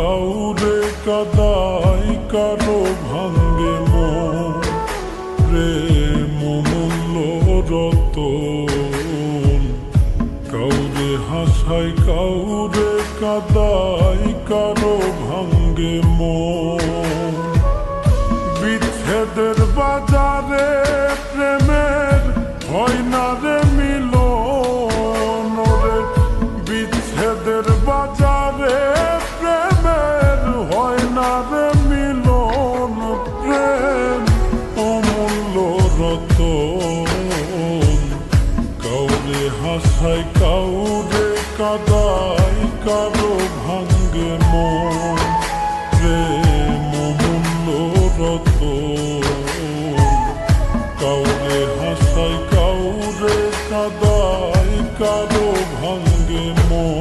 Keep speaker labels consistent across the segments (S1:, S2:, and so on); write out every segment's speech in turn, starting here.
S1: কাউরে কাদায় কারো ভাঙ্গে মন প্রেম মূল্য রতন কাউরে হাসায় কাউরে কাদায় কারো ভাঙ্গে মন বিচ্ছেদের বাজারে প্রেমের হয় না রে মিলন রে বিচ্ছেদের বাজারে প্রেমের হয় না রে মিলন প্রেম অমূল্য রতন কাউরে হাসায় কাউরে কাদায় কারো ভাঙ্গে মন প্রেম অমূল্য রতন কাউরে হাসায় কাউরে কাদায় কারো ভাঙ্গে মন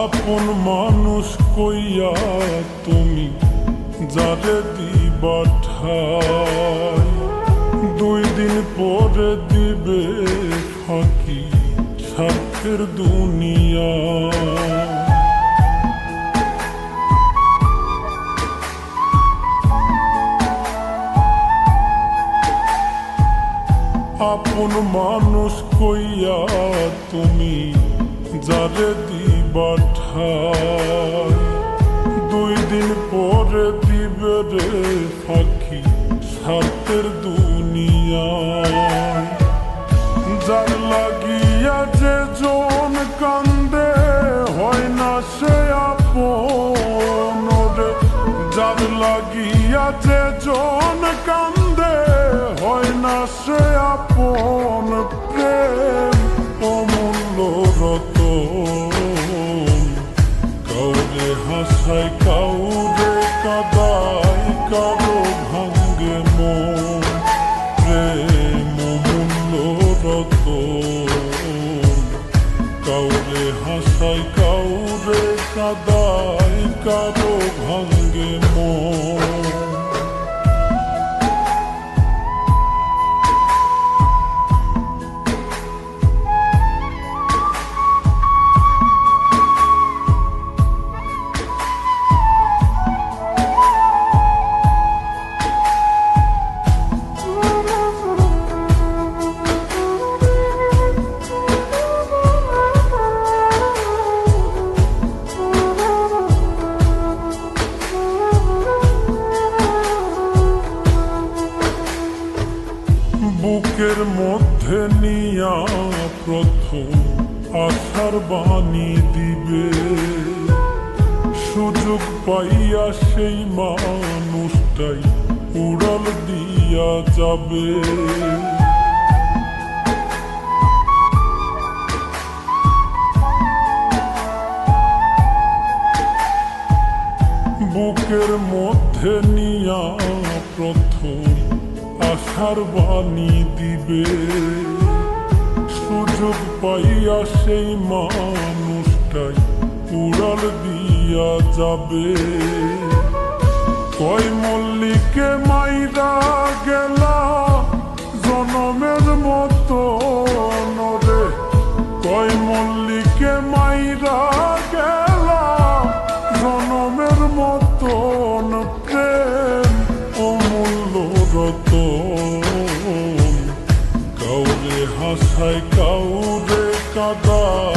S1: আপন মানুষ কইয়া তুমি যারে দিবা ঠাই 2 দিন পরে দিবে ফাঁকি স্বার্থের দুনিয়া আপন মানুষ কইয়া তুমি যারে দিবা ঠাই 2 দিন পরে দিবে রে ফাঁকি স্বার্থের দুনিয়ায় যার লাগিয়া যে জন কান্দে হয় না সে আপন রে যার লাগিয়া যে জন কান্দে হয় না সে আপন প্রেম অমূল্য রতন কাউরে হাসায় কাউরে কাদায় কারো ভাঙ্গে মন প্রেম অমূল্য রতন কাউরে হাসায় কাউরে কাদায় কারো ভাঙ্গে মন বুকের মধ্যে নিয়া প্রথম আশার বাণী দিবে সুযোগ পাইয়া সেই মানুষটাই উড়াল দিয়া যাবে বুকের মধ্যে নিয়া প্রথম আশার বাণী দিবে সুযোগ পাইয়া সেই মানুষটাই উড়াল দিয়া যাবে কয় মল্লিকে মাইরা গেলা জনমের মতো নরে কয় মল্লিকে মাইরা গেলা জনমের মতন প্রেম অমূল্য রতন কাউরে হাসায় কাউরে কাদায়